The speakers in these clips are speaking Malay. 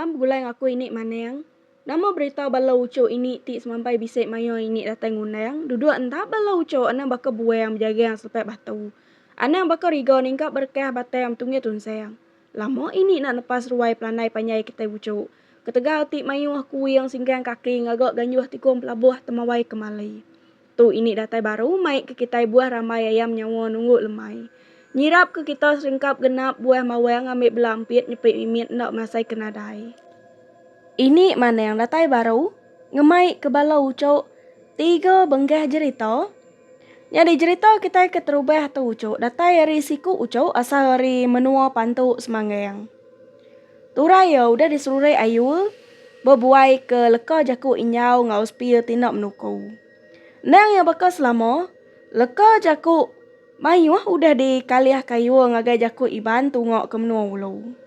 malam gulai aku ini maneng. Nama berita balau uco ini ti semampai bisik mayo ini datang undang. Duduk entah balau uco anang baka buang menjaga yang selepet batu. Anang baka rigo ningkap berkah batai tungnya tunsayang. Lama ini nak lepas ruai pelanai panyai kita uco. Ketegal ti mayu aku yang singkang kaki ngagak ganyuh tikum pelabuh temawai kemali. Tu ini datai baru mai ke kita buah ramai ayam nyawa nunggu lemai. Nyirap ke kita seringkap genap buah mawang ambil belampit nyepik mimit nak masai kenadai. Ini mana yang datai baru ngemai ke balau ucok 3 benggah jerita. Jadi jerita kita keterubah tu ucok datai hari siku ucok asal hari menua pantu semanggayang. Turaya udah disuruh ayu berbuai ke leka jaku inyau ngaus pia tindak menuku. Nang yang bekas selama leka jaku mayu udah di kaliah kayu ngagai jaku iban tungok ke menua ulu.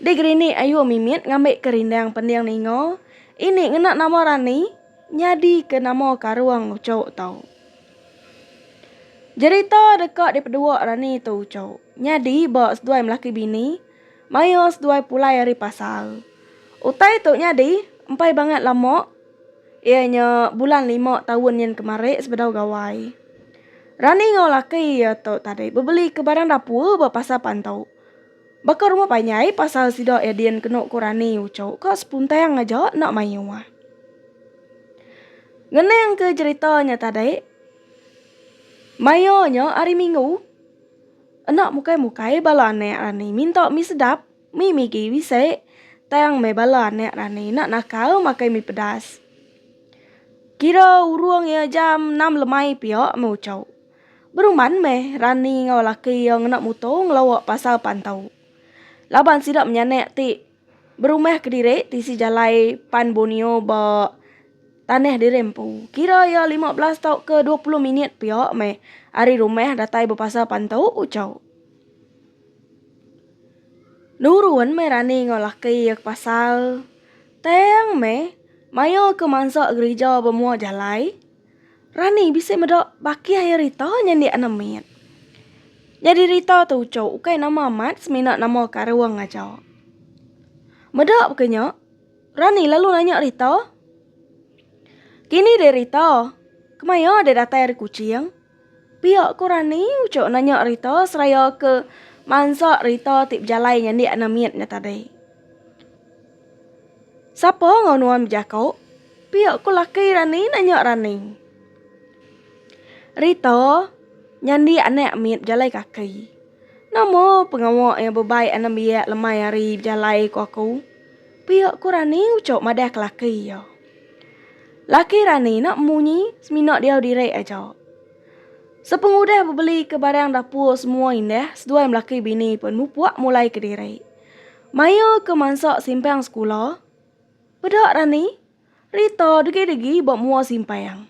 Di gerini ayu mimit ngambil kerindang pendiang ningo. Ini ngena nama Rani nyadi ke nama karuang ucok tau. Jerita dekat di pedua Rani tu ucok. Nyadi bawa seduai melaki bini. Mayo seduai pulai hari pasal. Utai tu nyadi empai banget lama. Ianya bulan 5 tahun yang kemarin sebedau gawai. Rani ngau laki ya tu tadi bebeli ke barang dapur berpasal pantau. Bakar rumah panyai pasal sidok edian kenok ku Rani ucok. Kau sepuntang aja nak mayu mah. Ngeneng ke ceritanya tadi. Mayonya hari Minggu. Enak mukai-mukai bala anek Rani minta mi sedap. Mi migi wise. Tayang me bala anek Rani nak nakal makai mi pedas. Kira uruang ya jam 6 lemai piok me ucok. Beruman me Rani ngau laki yang nak muto ngelawak pasal pantau. Laban sidak menyanek ti berumah ke diri ti si jalai pan bonio ba tanah di rempu. Kira ya 15 tau ke 20 minit piok me hari rumah datai berpasal pantau ucau. Nuruan me Rani ngau laki ya pasal. Tayang me mayo ke mansak gereja bermua jalai. Rani bisa medok baki air Rita nyandi anamit. Jadi Rita tu ucau ukai nama amat seminat nama karuang aja. Medok bukannya. Rani lalu nanya Rita. Kini deh Rita. Kemaya ada datai hari kucing. Pihak ku Rani ucau nanya Rita seraya ke mansak Rita tip jalai nyandi anamitnya tadi. Siapa ngau nuan berjakau? Pihak ku laki Rani nanya Rani. Rita nyandi anak amit jalai kaki. Nama pengawak yang berbaik anak biak lemai hari jalai ku aku. Pihak ku Rani ucap madah ke laki ya. Laki Rani nak munyi seminat dia direk aja. Sepengudah berbeli ke barang dapur semua indah. Seduai melaki bini pun mupuak mulai ke direk. Maya ke mansak simpang sekolah. Bedak Rani. Rita degi-degi buat mua simpang.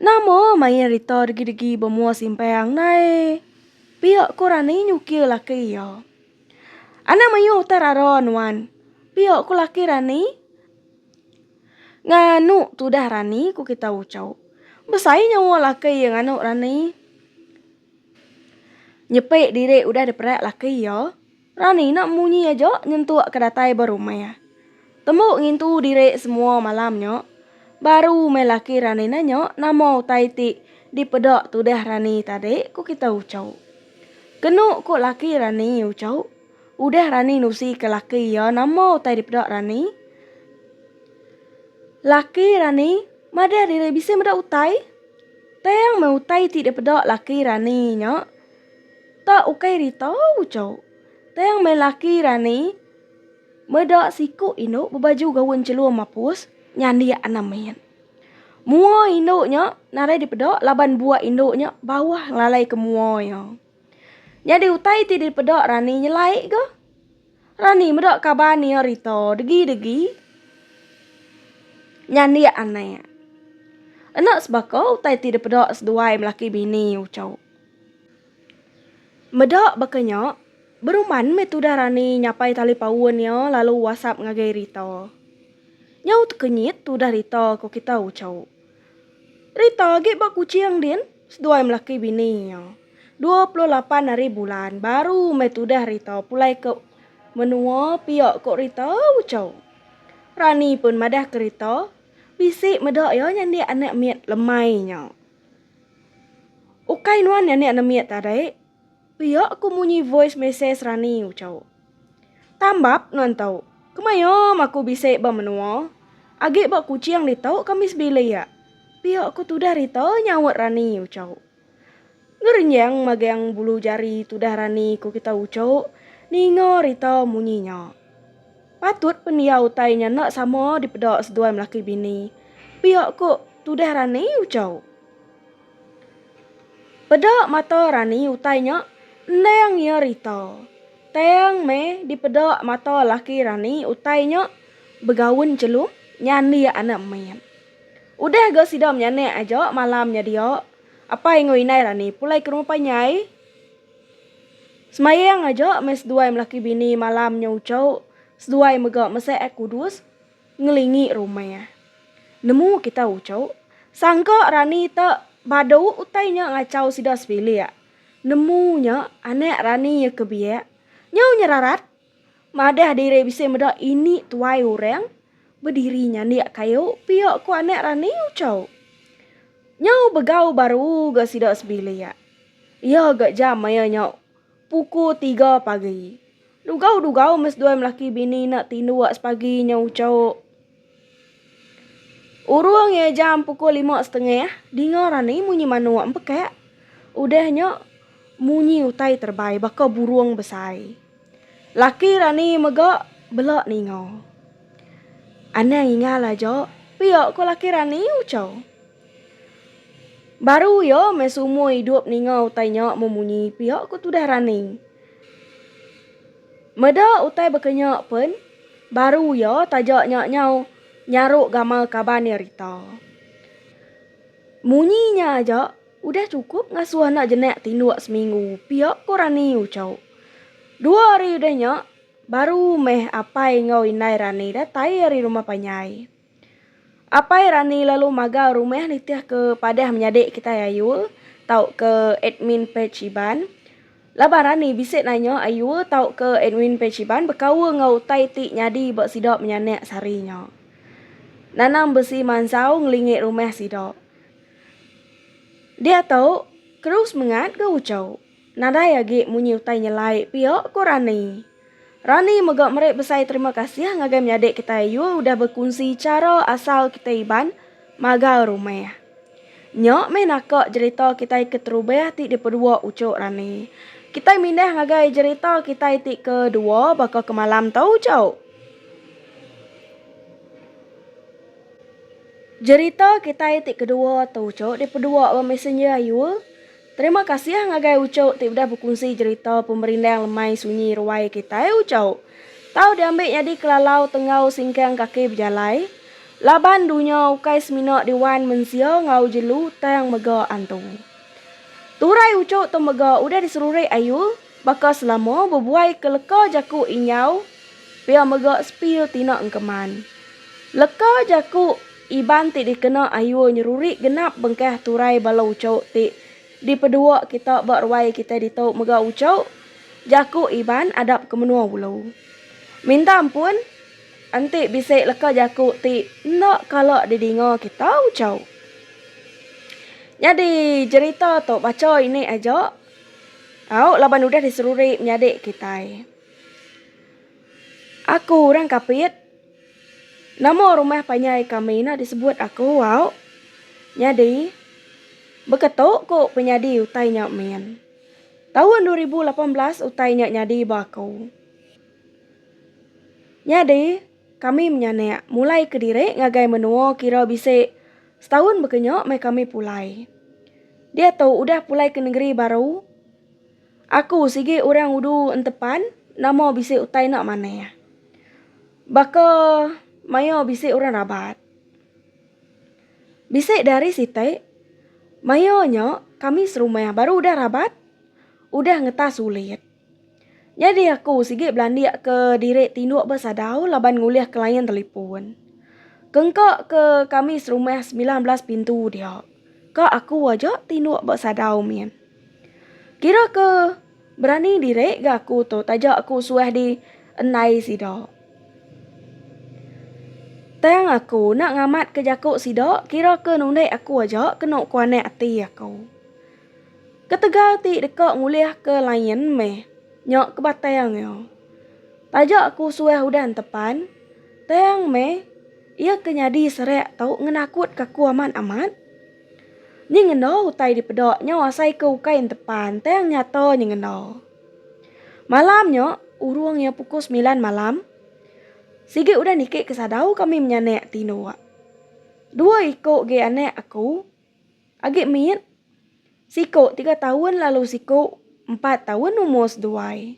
Nama Maya Rita degi-degi buat mua simpang. Nai. Pihak ku Rani nyukir laki ya. Anak Maya utarara nuan. Pihak ku laki Rani. Nganu tu dah Rani ku kita ucau. Besai nyawa laki yang anu Rani. Nyepek diri udah diperak laki ya. Rani nak munyi aja nyentuh ke datai berumah. Tembuk ngintu diri semua malamnya. Baru melaki Rani nanya nama utai ti di pedak tu dah Rani tadi ku kita ucau. Kenuk ku laki Rani ucau. Udah Rani nusi ke laki ya nama utai di pedak Rani. Laki Rani madah diri bisa medak utai. Tayang me utai ti di pedak laki Rani nya. Tak ukai Rita ucau. Tayang me laki Rani. Medak siku induk berbaju gaun celua mapus nyandi anamin. Mua induknya narai di pedak laban buah induknya bawah lalai ke muanya. Jadi utai ti di pedak Rani nyelai ke? Rani medak kabani Rita degi-degi. Nyandi anak. Enak sebaka utai ti di pedak seduai melaki bini ucau. Medak bakanya beruman metuda Rani nyapai tali pauannya lalu WhatsApp ngagai Rita. Nyau terkenyit tu dah Rita ko kita ucau. Rita gek bak kucing din seduai melaki bini. 28 hari bulan baru metuda Rita pulai ke menua piok kok rita ucau. Rani pun madah kerita, bisik medak yo nyandi anak miat lemainya. Ukai nuan anak miat tadi, piok aku munyi voice message Rani ucau. Tambap nuan tau, kemayo aku bisik ba menua, agak ba kucing ditau kami sebila ya. Piok aku tudah rita nyawat Rani ucau. Ngerenyang magang bulu jari tudah Rani ku kita ucau, ningo rita munyinya. Patut peniau tainya nak sama di pedok sedua melaki bini. Piok ku tudah Rani ucau. Pedok mata Rani utainya neng ya rita. Teng me di pedok mata laki Rani utainya begaun celum nyani anak main. Udah gak sidam nyane aja malamnya dia. Apa yang ngoinai Rani pulai ke rumah panyai. Semayang aja mes dua melaki bini malamnya ucau. Sedua megak mesek kudus ngelingi rumah. Nemu kita ucau. Sangka Rani tak badau utainya ngacau sidas pilih ya. Nemunya anak Rani ya kebiak. Nyau nyerarat. Madah diri bisa medak ini tuai orang. Berdirinya dia kayu piok ku anak Rani ucau. Nyau begau baru gak sidak sebili ya. Iya gak jam ya nyau. Pukul 3 pagi. Dugau mes dua melaki bini nak tindu wak sepagi nyau ucau. Urung ya jam pukul 5:30. Dengar Rani munyi manu wak empekek. Udahnya munyi utai terbaik baka buruang besai. Laki Rani megak belak ningo. Anang ingal aja. Piok ku laki Rani ucau. Baru yo mesumo hidup ningo utainya memunyi piok ku tudah Rani. Meda utai bekenyak pun. Baru yo tajak nyau nyaruk gamal kaban ya rita. Munyinya aja udah cukup ngasuh anak jenek tinduak seminggu. Piok ku Rani ucau. 2 hari udah nyak. Baru meh apa yang ngau inai Rani datai dari rumah panyai. Apa Rani lalu maga rumah nitiah ke padah menyadik kita Ayul. Tau ke admin page Iban. Laba Rani bisik nanya Ayul tau ke admin page Iban. Bekawa ngau tai tik nyadi bak sidok menyanek sarinya. Nanam besi mansau ngelingit rumah sidok. Dia tahu terus mengat ke ucau. Nada ya gek munyi utai nyelai piok ku Rani. Rani megak merek besai terima kasih ngagai menyadik kita Ayul udah berkongsi cara asal kita Iban maga rumah. Nyok menakak cerita kita keterubah ti di pedua ucuk Rani. Kita mindah ngagai cerita kita ti kedua bakal ke malam tau ucau. Cerita kita ti kedua tau ucuk di pedua messenger Ayul. Terima kasih ngagai ucau ti udah berkongsi cerita pemerintah yang lemai sunyi ruai kita ucau. Tahu diambil jadi kelalau tengau singkang kaki berjalai. Laban dunia ukai semina diwan mensia ngau jelu tayang mega antu. Turai ucau tu mega udah diserurai Ayul. Baka selama berbuai ke leka jaku inyau. Pia mega spil tina engkeman. Leka jaku Iban ti dikena Ayul nyeruri genap bengkeh turai balau ucau ti. Di pedua kita berwai kita ditau mega ucau. Jaku Iban adap ke menua ulau. Minta ampun. Antik bisik leka jaku ti. Nak kalau didinga kita ucau. Jadi cerita tu baca ini aja. Au laban udah diseruri menyadik kita. Aku orang kapit. Nama rumah panyai kami nak disebut aku au. Jadi beketuk ko penyadi utai nyak men. Tahun 2018 utai nyak nyadi baku. Nyadi kami menyanek mulai ke diri ngagai menua kira bisik setahun bekenyak me kami pulai. Dia tahu udah pulai ke negeri baru. Aku sige orang udu entepan nama bisik utai nak mana ya. Baka maya bisik orang rabat. Bisik dari sitai mayonya kami serumah baru udah rabat. Udah ngetas sulit. Jadi aku sige belandiak ke direk tinduk bersadau laban nguliah klien telefon. Kengkak ke kami serumah 19 pintu dia. Kak aku aja tinduk bersadau men. Kira ke berani direk gak aku tu tajak aku suah di Enai si dok. Teng aku nak ngamat ke jakuk si dok, kira ke nundai aku aja kena kuane ati aku. Ketegal ti dekak nguliah ke lain meh. Nyok ke batang yo. Tajak aku sueh udan tepan. Teng meh. Ia kenyadi serek tau ngenakut kaku amat. Ni ngendo utai di pedok nyo asai ke ukain tepan. Teng nyato ni ngendo. Malam nyo urung ya pukul 9 malam. Sige udah nikik kesadau kami menyanek tino. Dua ikut ge anek aku. Agak miet. Siko 3 tahun lalu siko 4 tahun umur seduai.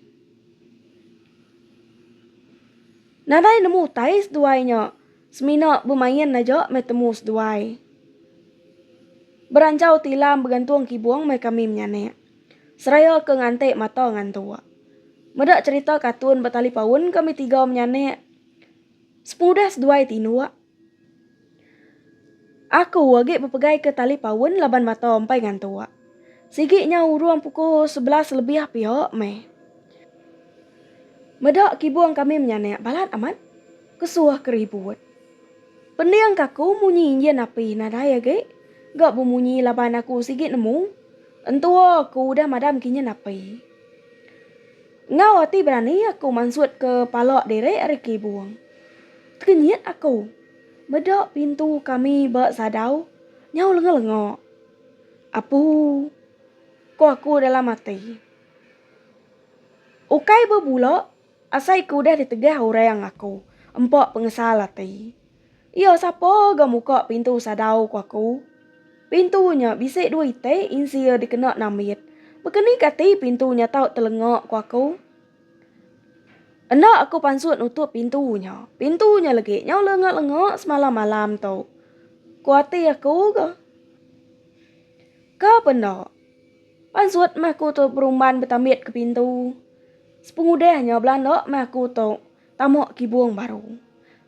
Nadai nemu tais duainya. Semina bermain aja metemu seduai. Berancau tilam bergantung kibuang me kami menyanek. Seraya ke ngantek mata ngantua. Medak cerita katun betali pawun kami 3 menyanek. Sepudah seduai tinua. Aku agak berpegai ke tali pawun laban mata ompai ngantua. Sigiknya uruang pukul 11 lebih pihak meh. Medak kibuang kami menyanek balat amat. Kesuah keribut. Pendiang kaku munyi injen api nadai agak. Gak bermunyi laban aku sigit nemu. Entua aku udah madam kinyen api. Ngau hati berani aku mansut ke palak derek hari kibuang. Kenyit aku. Medak pintu kami bak sadau. Nyau lengok-lengok. Apu. Ko aku dalam hati. Ukai berbulak. Asai ku dah ditegah orang aku. Empok pengesal hati. Iya siapa gak muka pintu sadau ku aku. Pintunya bisik 2 ite insia dikena namit. Bekeni kati pintunya tau telengok ku aku. Enak aku pansut nutup pintunya. Pintunya lagi nyau lengok-lengok semalam malam tau. Kuati aku ke? Kau benar. Pansut aku tu perumban betamit ke pintu. Sepengudahnya Belanda aku tu tamak kibuang baru.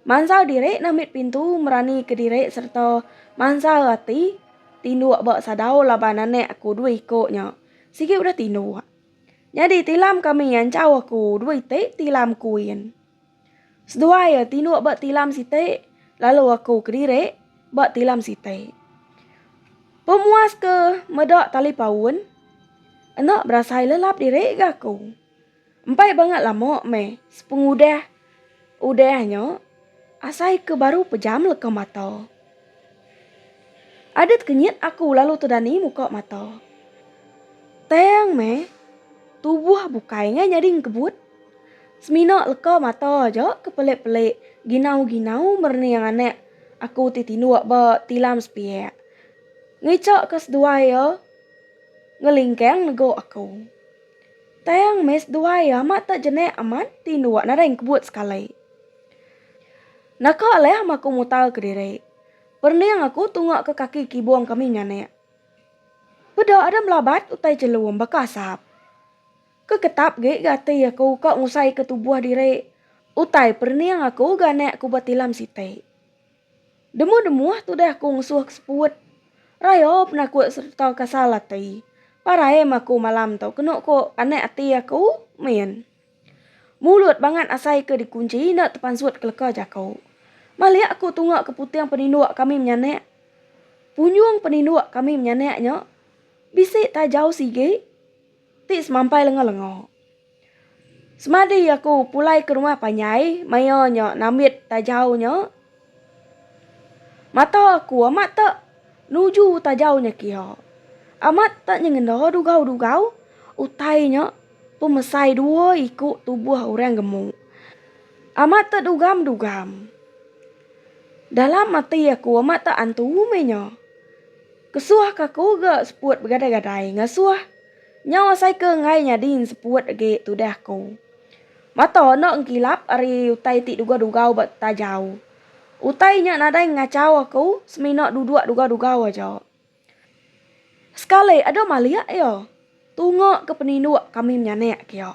Mansal direk namit pintu merani ke direk serta mansal hati. Tinduk bak sadau laban anek aku 2 ikutnya. Sikit udah tinduk. Jadi tilam kami yang caw aku 2 itik tilam kuin. Sedua ya tinduk bak tilam sitik. Lalu aku ke direk bak tilam sitik. Pemuas ke medak tali pawun. Enak berasa lelap direk ke aku. Empai banget lama meh. Sepengudah. Udahnya. Asai ke baru pejam leka mata. Adat kenyit aku lalu terdani muka mata. Teng meh. Tubuh bukainya nyading kebut. Semina leka mata aja kepelik-pelik. Ginau-ginau merni yang anek. Aku titinu ba tilam sepiak. Ngicak ke sedua ya. Ngelingkeng nego aku. Teng mes dua ya mata jenek amat tinu nada yang kebut sekali. Naka aleh aku mutal ke diri. Perni yang aku tunggu ke kaki kibuang kami nyanek. Beda ada melabat utai jeluam bakasap. Keketap ge gati aku kok ngusai ke tubuh diri. Utai perni yang aku ganek ku batilam site. Demu-demu tu dah aku ngusuh keseput. Rayo penakut serta kasalati. Parai aku malam tau kena ko anek ati aku main. Mulut banget asai ke dikunci nak terpansut keleka jakau. Malik aku tunggu ke putiang peninduk kami menyanek. Punyung peninduk kami menyaneknya. Bisik tak jauh sige. Tik semampai lengah-lengah. Semadi aku pulai ke rumah panyai. Mayanya namit tak jauhnya. Mata aku amat tak nuju tak jauhnya kia. Amat tak nyengendah dugau-dugau. Utainya pemesai 2 ikut tubuh orang gemuk. Amat tak dugam-dugam. Dalam mati aku amat tak antu umenya. Kesuah kaku gak seput bergadai-gadai. Ngasuah. Nyawa saya ke ngai nyadin seput age tu dah aku. Mata nak ngkilap ari utai ti duga-dugau bat tak jauh. Utainya nadai ngacau aku. Semina duduk duga-dugau aja. Sekali ada maliak ya. Tunggu ke peninduk kami menyanek kia.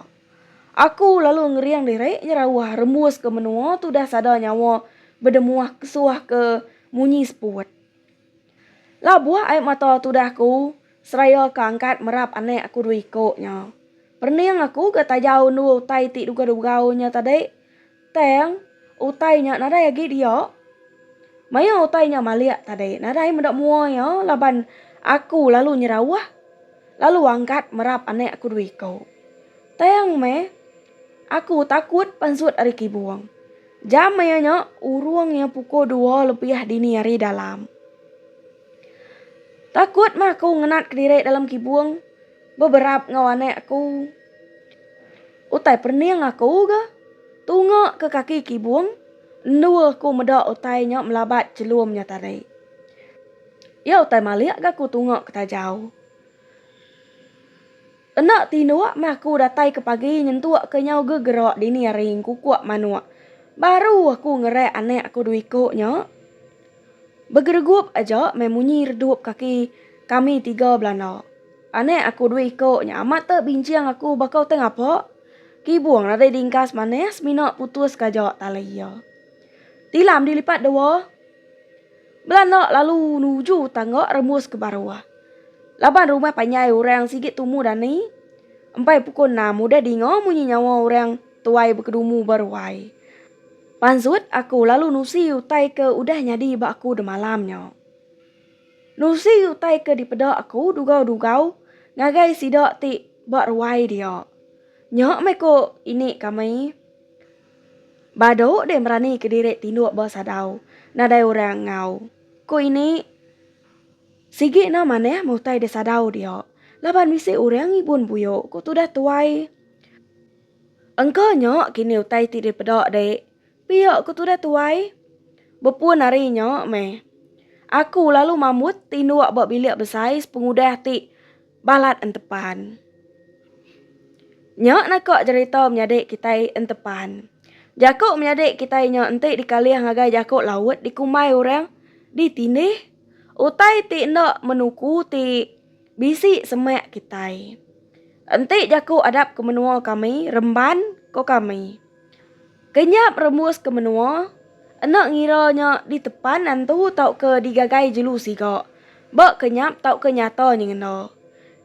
Aku lalu ngeriang diri nyerawah rembus ke menua tu dah sadar nyawa berdemuah kesuah ke munyi seput. Lah buah air mata tu dah ku seraya keangkat merap anek aku 2 ikutnya. Perniang aku ke tajau nu utai ti duga-dugaunya tadi. Teng, utainya nada ya dia. Maya utainya maliak tadi. Nada mendak mua ya. Laban aku lalu nyerawah. Lalu angkat merap anek aku duiko. Teng me, aku takut pansut ari kibuang. Jam mayanya uruangnya pukul 2 lebih dini hari dalam. Takut mah aku ngenat kediri dalam kibuang. Beberapa ngawane aku. Utai perniang aku ga. Tunga ke kaki kibuang. Nua aku medak utainya melabat celumnya tadi. Ya utai maliak ga aku tunga ke tajau. Enak tinua mah aku datai ke pagi nyentuak ke nyau gegerok dini hari kukuak manua. Baru aku ngerek anek aku duiko nya. Bergeregup aja memunyi redup kaki kami 3 belana. Anek aku duiko nya amat tak bincang aku bakal tengah apa. Kibuang ada dingkas manes minak putus kajak talaya. Tilam dilipat dewa. Belana lalu nuju tangga remus ke bawah. Laban rumah panyai orang sigit tumu dani. Empai pukul 6 udah dingo munyi nyawa orang tuai berkedumu berwai. Pansut aku lalu nusi utai ke udah nyadi bak aku de malamnya. Nusi utai ke di pedak aku dugau-dugau ngagai sidak ti berwai dia. Nyak meko ini kami. Bado de merani ke direk tinduk bersadau. Nadai orang ngau. Ko ini sigi na maneh mutai de sadau dia. Laban misi orang ibun buyo. Ko tu dah tuai. Engkau nyok kini utai ti di pedak dek. Piak ko tu dah tuai. Bepun hari nyok meh. Aku lalu mamut tinduk bak bilik besais pengudah ti balat entepan. Nyok nak kok cerita menyadik kita entepan. Jakok menyadik kita nyok entik dikali ngagai jakok laut dikumai orang ditindih. Utai ti nak menuku ti bisi semek kita. Entik jakok adap ke menua kami remban ko kami. Kenyap remus ke menua. Enak ngiranya di tepan antu tau ke digagai jelu siga. Bak kenyap tau ke nyata nyengena.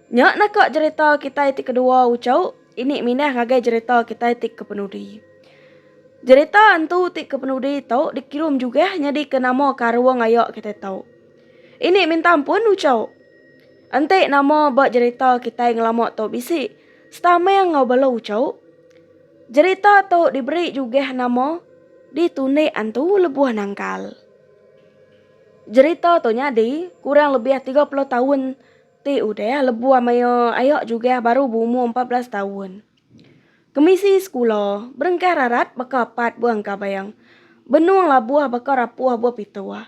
Nyok nak kok cerita kita ti kedua ucau. Ini minah ngagai cerita kita ti kepenudi. Cerita antu ti kepenudi tau dikirim juga nyadi ke nama karuang ayok kita tau. Ini minta ampun ucau. Antik nama bak cerita kita yang lama tau bisi. Setama yang ngau bala ucau. Cerita tau diberi juga nama ditune antu lebuah nangkal. Cerita tu nyadi kurang lebih 30 tahun ti udah lebuah mayo ayok juga baru berumur 14 tahun. Kemisi sekolah berengkar rarat bakapat buang kabayang. Benuang labuah bakar rapuah buah pitua.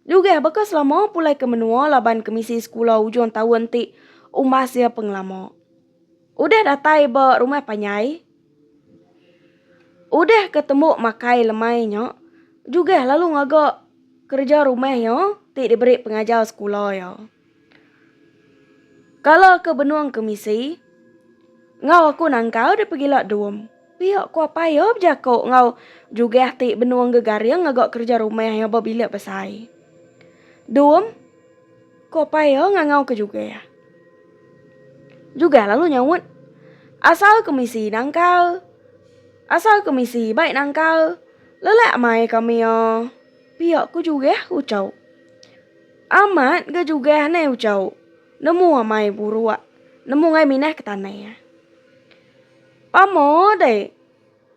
Juga bakal selama pulai ke menua laban kemisi sekolah ujung tahun ti umas ya penglama. Udah datai ba rumah panyai. Udah ketemu makai lemainya. Juga lalu ngagak kerja rumahnya ti diberi pengajar sekolah ya. Kalau ke benuang kemisi, ngau aku nangkau dia pergi lak dum. Piak ku apa ya berjakok ngau juga ti benuang gegariang ngagak kerja rumah yang berbilik besai. Dum, ku apa ya ngau ke juga ya. Juga lalu nyawut. Asal kemisi nangkau. Asal kemisi baik nangkau. Lelak mai kami ya. Piak ku juga ucau. Amat ke juga ne ucau. Nemu amai burua. Nemu ngai minah ke tanah ya. Pamo dek.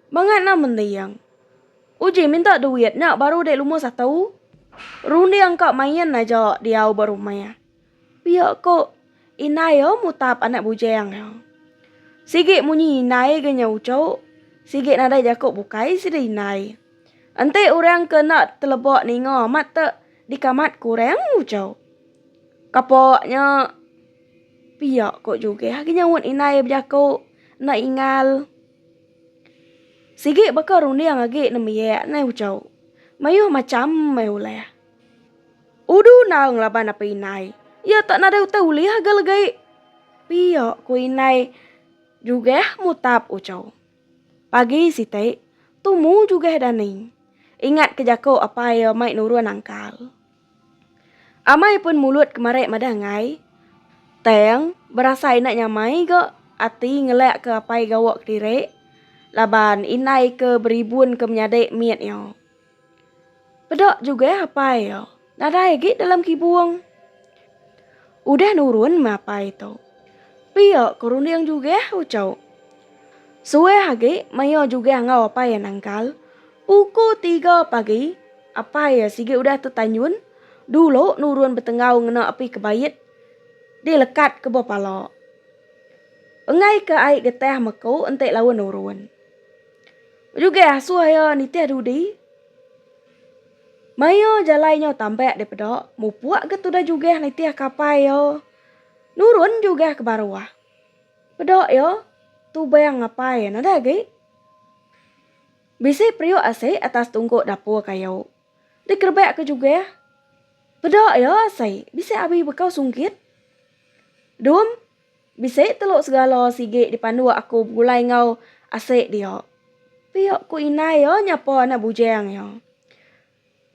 Bangat na mendiang. Uji minta duit nak baru dek lumur 1. Rundi angkat main aja dia berumah ya. Piak kok inai ya mutap anak bujang ya. Sige munyi inai ganya ucau. Sige nada jakok bukai sida inai. Ante orang kena telebok ningo amat tak dikamat kurang ucau. Kapoknya piak kok juga. Ganya wun inai berjakok nak ingal. Sige bakal rundi yang agak nemiyak na ucau. Mayuh macam mayuleh. Udu naung laban apa inai. Ya tak nada utau liah galgai. Piak ku inai juga mutap ucau. Pagi si te, tumu juga daning. Ingat kejako apa ya mai nurun angkal. Amai pun mulut kemarek madangai. Teng berasa enak nyamai ke ati ngelak ke apai gawak kedire. Laban inai ke beribun ke menyadek miet yo. Pedok juga apai yo. Nadai git dalam kibung. Udah nurun apa itu. Pio kuruniang juga ucau. Suwe hage mayo juga ngau apa ya nangkal. Pukul 3 pagi. Apa ya sige udah tetanyun. Dulu nurun betengau ngena api kebayit. Dia lekat ke bopalo. Engai ke aik geteh meko entek lawan nurun. Juga suaya nitia dudi. Mayo jalainya tambah de pedok. Mupuak ke tuda juga nitia kapai yo. Nurun juga ke bawah. Pedok yo. Tu bayang ngapain ada lagi. Bisa prio ase atas tungkuk dapur kayu. Dikerbek ke juga. Pedok yo ase. Bisa abi bekau sungkit. Dum. Bisa teluk segala sige dipandu aku gulai ngau ase dia. Piok ku inai yo nyapo anak bujang yo.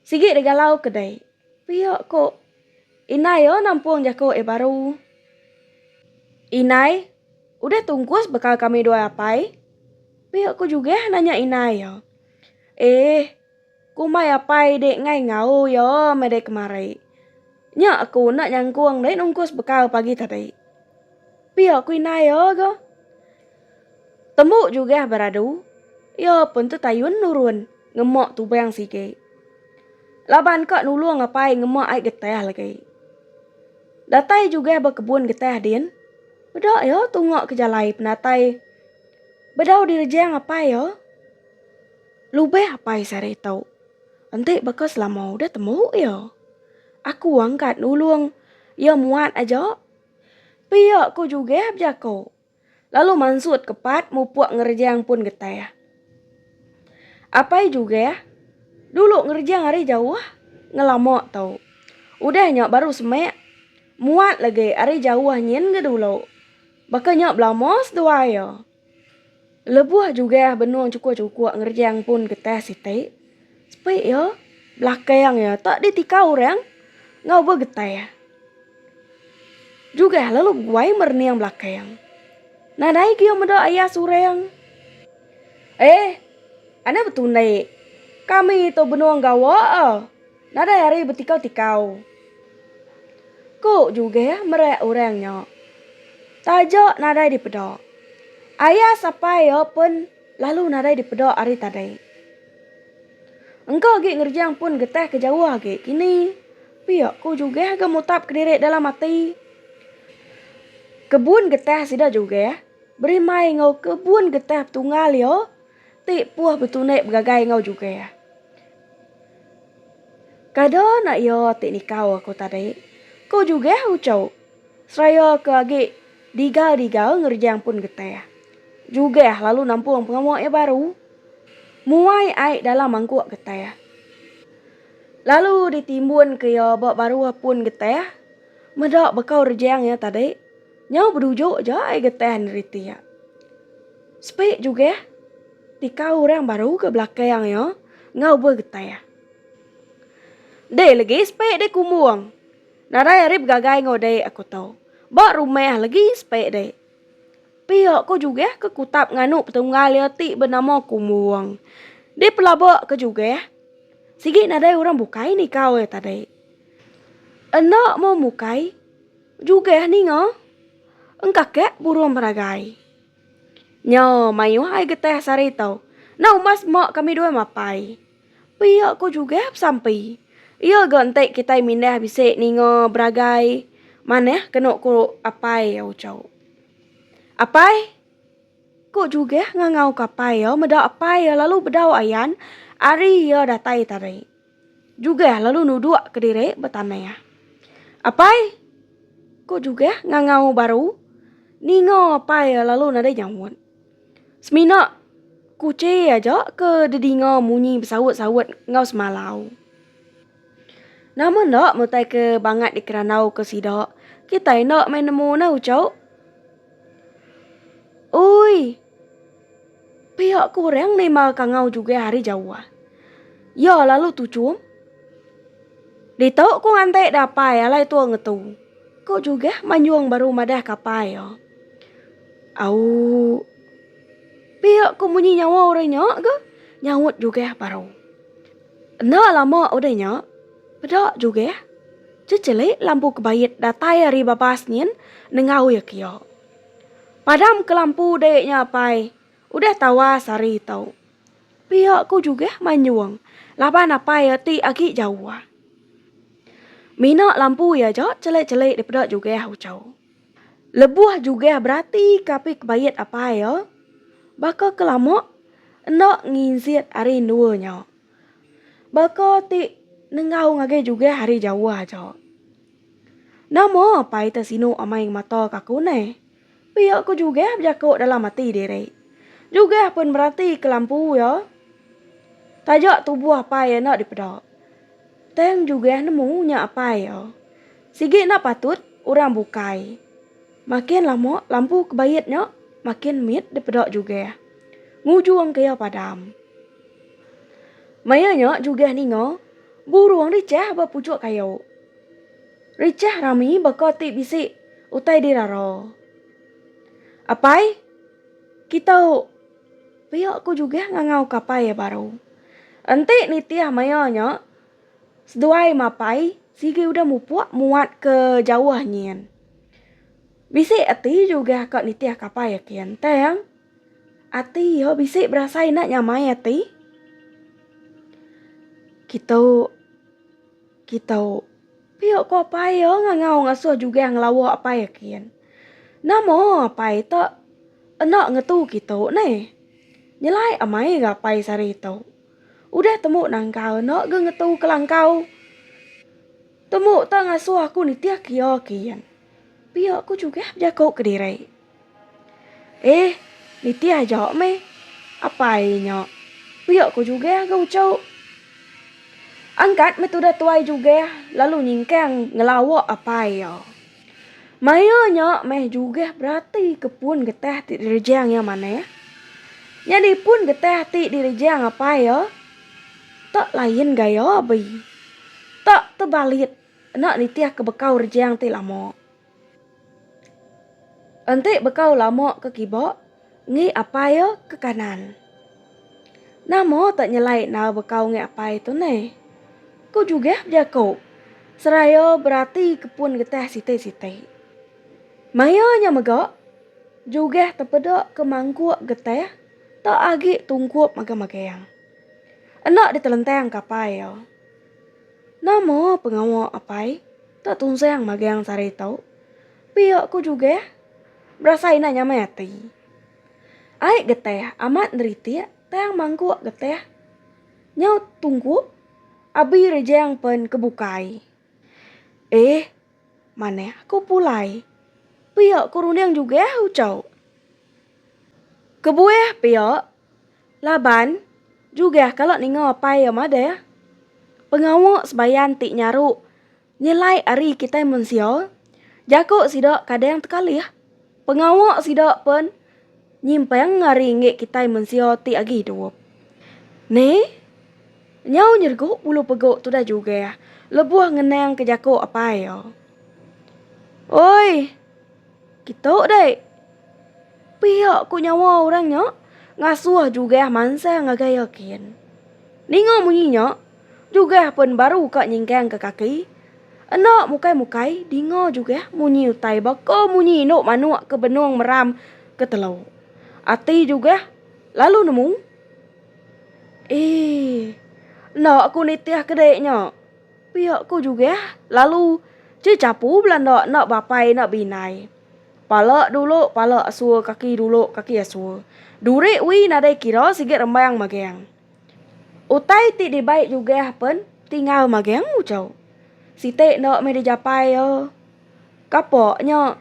Sige degalau kedai. Piok ku inai yo nampung jako baru. Inai, udah tungkus bekal kami dua apai? Piok ku juga nanya inai yo. Ku mai apai dek ngai ngau yo mede kemari. Nya aku nak nyangkuang dek nungkus bekal pagi tadi. Piok ku inai yo go. Temu juga beradu. Yo pun tu tayun nurun. Ngemok tu bayang sige. Laban kok nulung ngapai ngemok ai geteh lagi. Datai juga berkebun geteh din. Bedok yo tungok ke jalai penatai. Bedau direjang apa yo? Lubeh apa sare tau. Ente bakal selama udah temu yo. Aku angkat nulung. Yo muat aja. Piok ku juga berjako. Lalu mansut kepat mupuak ngerejang pun geteh. Apa juga? Dulu ngerjang hari jauh. Ngelamok tau. Udah nyok baru semek. Muat lagi hari jauh nyen ke dulu. Bakal nyok belamos dua yo. Lebuh juga benung cukup-cukup ngerjang pun geteh siti. Sepik yo. Belakang ya. Tak ditikau orang. Ngau bergeteh. Juga lalu guai merniang belakang. Nadai kio medok ayah sureng. Ana betul naik. Kami itu benung gawa. Nadai hari betikau-tikau. Kok juga merek orangnya. Tajak nadai di pedok. Ayah sampai yo pun lalu nadai di pedok hari tadi. Engkau lagi ngerjang pun geteh ke jauh lagi. Kini piok ku juga gemutap kediri dalam hati. Kebun geteh sida juga. Beri mai ngau kebun geteh tunggal yo. Tik puah betul naik begagai ngau juga ya. Kado nak yo tik nikau aku tadi. Kau juga ucau. Seraya ke lagi digal-digal ngerjang pun geteh. Juga lalu nampung pengamuk baru. Muai air dalam mangkuk geteh. Lalu ditimbun ke yo bak baru pun geteh. Medok bekau rejang ya tadi. Nyau berdujuk je air geteh neriti ya. Sepik juga. Tikau orang baru ke belakang ya. Ngau bergeteh. Dek lagi sepik dek kumuang. Narai harip gagai ngau dek aku tahu. Bak rumah lagi sepik dek. Piok ko juga ke kutap nganuk petunggal ya tik bernama kumuang. Dia pelabak ke juga. Sikit nadai orang bukai ni kau ya tadi. Enak mau mukai. Juga ni ngau. Engkak burung meragai. Nyo, mayu hai geteh sari tau. Nau mas mak kami dua mapai. Piok ko juga sampai. Iya gantek kita mindah bisik ningo beragai. Mana kena ko apai ya ucau. Apai? Kok juga ngangau kapai ya. Meda apai ya lalu bedau ayan. Ari ya datai tadi. Juga lalu nuduk ke diri bertanya ya. Apai? Kok juga ngangau baru? Ningo apai ya lalu nada jawab. Semina kuce aja ke dedingo munyi bersawut-sawut ngau semalau. Namun nak mutai ke bangat di keranau ke sidak. Kita nak main nemu na ucau. Ui. Pihak kurang ni mal kangau juga hari jauh. Ya lalu tucum. Ditau ku ngantek dapai alai tua ngetu. Kau juga manyuang baru madah kapai ya. Au, pihak ku munyi nyawa orangnya ke? Nyawut juga baru. Nak lama udahnya, bedak juga. Cecele lampu kebayit datai hari babasnin nengau ya kio. Padam ke lampu deknya pai. Udah tawa sari tau. Pihak ku juga manyuang. Laban apa ya ti agi jauh. Mina lampu ya jo celek-celek daripada juga hucau. Lebuh juga berarti kapi kebayit apa ya. Baka kelamuk nak nginsit hari duanya. Baka ti nengau ngage juga hari jauh aja. Namo apa itu sinu amai mata kaku ne. Pihak ku juga berjakuk dalam mati diri. Juga pun berarti ke lampu ya. Tajak tubuh apa ya nak dipedak. Teng juga nemu nya apa ya. Sigi nak patut orang bukai. Makin lama lampu kebayitnya makin mit dipedak juga. Ngujuang kaya padam. Mayanya juga ningo. Buruang ricah bapucuk kayo. Ricah rami bakati bisi utai diraro. Apai? Kita pihak aku juga ngangau kapai ya baru. Ente nitiah mayanya. Seduai mapai. Sige udah mupuak muat ke jauh nyen. Bisi ati juga kak nitiah kapai ya kian. Teng. Ati yo bisi berasai nak nyamai ati. Kita pihak ko apa ya ngangau ngasuh juga ngelawa apa ya kian. Namo apa itu enak ngetu kita ne. Nyelai amai gapai sari itu. Udah temu nangkau nak ngetu kelangkau. Temu tak ngasuh aku nitiah kio kian. Pihak ku juga jago ke diri. Nitiah jauh me. Apa inya? Pihak ku juga gaucau. Angkat me tu dah tuai juga. Lalu nyingkang ngelawak apa ya. Mayanya meh juga berarti kepun getah ti direjang yang mana ya. Jadi pun getah ti direjang apa ya. Tak lain gaya abi. Tak terbalit. Nak nitiah ke bekau rejang ti lama. Ente bekau lama ke kibok. Ngi apa ya ke kanan. Namo tak nyelai na bekau ngi apa itu ne. Ku juga jago. Seraya berarti kepun getah site-site. Mayanya megak. Juga terpedak ke mangkuk getah. Tak agi tungkup maga-magayang. Enak ditelentang kapai ya. Namo pengawak apai. Tak tunsang magayang sari tau. Pihak ku juga. Berasain nanya mati. Aik getah amat neriti. Tayang mangkuk getah. Nyau tungkup. Abi rejang pen kebukai. Mana aku pulai. Pihak kuruniang juga hucau. Kebueh pihak. Laban. Juga kalau ningo apa ya mada. Pengawak sebayan tik nyaru. Nyelai ari kita mensio. Jago sidak kadang tekali ya. Pengawak sidak pen. Nyimpang ngari ngek kita mensio tik agi hidup. Ne? Nyau nyerguk bulu peguk tu dah juga ya. Lebuah ngenang ke jako apa ya. Oi. Kita dek. Pihak ku nyawa orangnya. Ngasuh juga mansa ngagai yakin. Ningo munyinya. Juga pun baru kak nyingkang ke kaki. Enak mukai-mukai. Dingo juga munyi utai. Bako munyi nuk manuak ke benung meram ke telau. Ati juga. Lalu nemu. Nak aku nitiah kedeknya. Pihak ku juga. Lalu capu belanda nak bapai nak binai. Pala dulu, pala asua kaki dulu, kaki asua. Duri wi nadai kira sikit rembayang magayang. Utai ti dibaik juga pen tinggal magayang ucau. Site nak me dijapai yo. Kapoknya.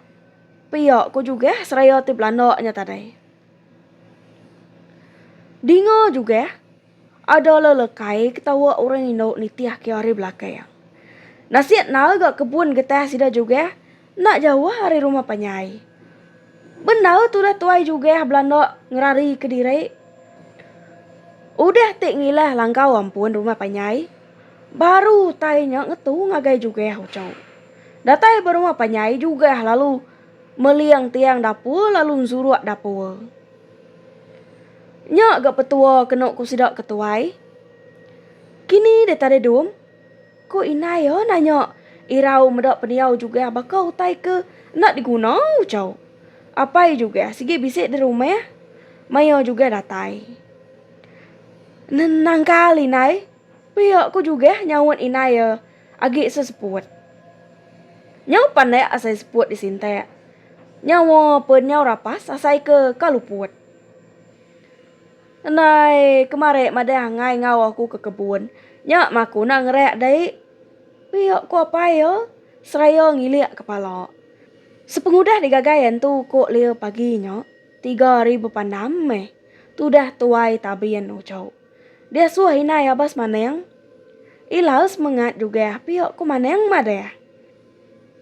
Pihak ku juga seraya ti belanda nya tadai. Dingo juga. Ada lelekai ketawa orang Indo nitiah ke hari belakang. Nasihat naga kebun getah sida juga. Nak jauh hari rumah panyai. Benar tu dah tuai juga Belanda ngerari ke diri. Udah tik ngilah langkau ampun rumah panyai. Baru tainya ngetu ngagai juga hucau. Datai berumah panyai juga lalu. Meliang tiang dapur lalu suruh dapur. Nyak gak petua kena ku sidak ketuai. Kini dia tadi dom. Ko inai ya nanya. Irau medak peniau juga bakal utai ke nak diguna ucau. Apai juga sige bisik di rumah. Mayo juga datai. Nenang kali nai. Pihak ku juga nyawat inai ya. Agak seseput. Nyau pandai asai seput di sinte. Nyawa penyau rapas asai ke kaluput. Nai kemarin mada ngai ngau aku ke kebun. Nyak maku nang rek dai. Pihak ku apa ya? Seraya ngiliak kepala. Sepengudah digagayan tu kok lia paginya. 3.000 pandam tu dah tuai tabian ucau. Dia suah inai abas maneng. Ilau semangat juga pihak ku maneng mada.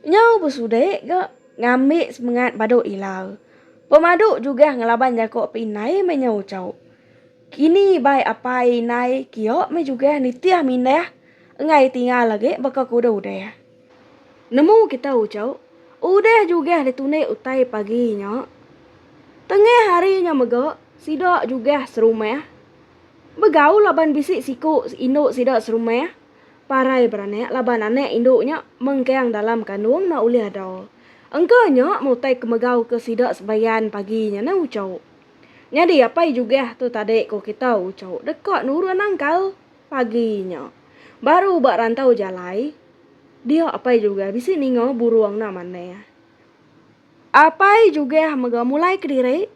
Nyau besudek gak ngambil semangat baduk ilau. Pemaduk juga ngelaban jakok pinai menyau ucau. Kini bai apa inai kiok me juga nitiah mindah. Ngai tinggal lagi bakal kuda udah. Nemu kita ucau. Udah juga ditunai utai paginya. Tengah harinya megak. Sidak juga serumah. Begaul laban bisik siku induk sidak serumah. Parai beranek laban anek induknya mengkeang dalam kandung na uli ada. Engkanya mau tai kemegau ke sidak sebayan paginya na ucau. Nyadi apa juga tu tadi ko kita ucau. Dekat nurun angkal paginya. Baru bak rantau jalai. Dia apa juga bisik ningo buruang namanya. Apa juga mega mulai kediri.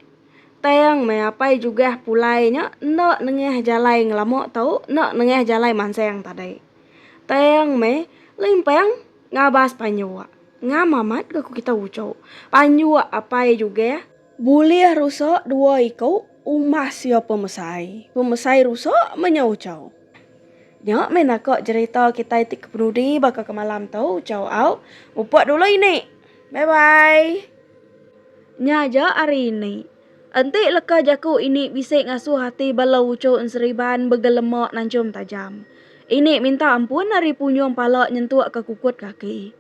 Tayang me apa juga pulainya nak nengah jalai ngelamok tau nak nengah jalai manseng tadi. Tayang me limpang ngabas panyua. Ngamamat ke kita ucau. Panyua apa juga boleh rusak 2 ikau umas ya pemesai. Pemesai rusak menyaucau. Nyak menakok cerita kita itik kepenudi bakal ke malam tau ucau au. Upok dulu ini. Bye bye. Nyaja hari ini. Enti leka jaku ini bisik ngasuh hati balau ucau enseriban begelemak nancum tajam. Ini minta ampun dari punyung palak nyentuak ke kukut kaki.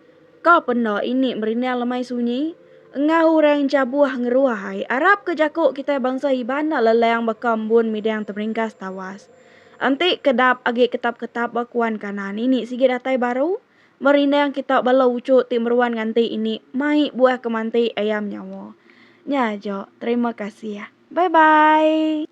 Kau pernah ini merinia lemai sunyi. Engau orang cabuah ngeruahai. Arab ke jakuk kita bangsa hiban nak leleang bakambun midang terringkas tawas. Anti kedap agi ketap-ketap bakuan kanan ini sige datai baru. Merinia kita balau ucuk timruan nganti ini. Mai buah kemanti ayam nyawa. Nyajo, terima kasih ya. Bye bye.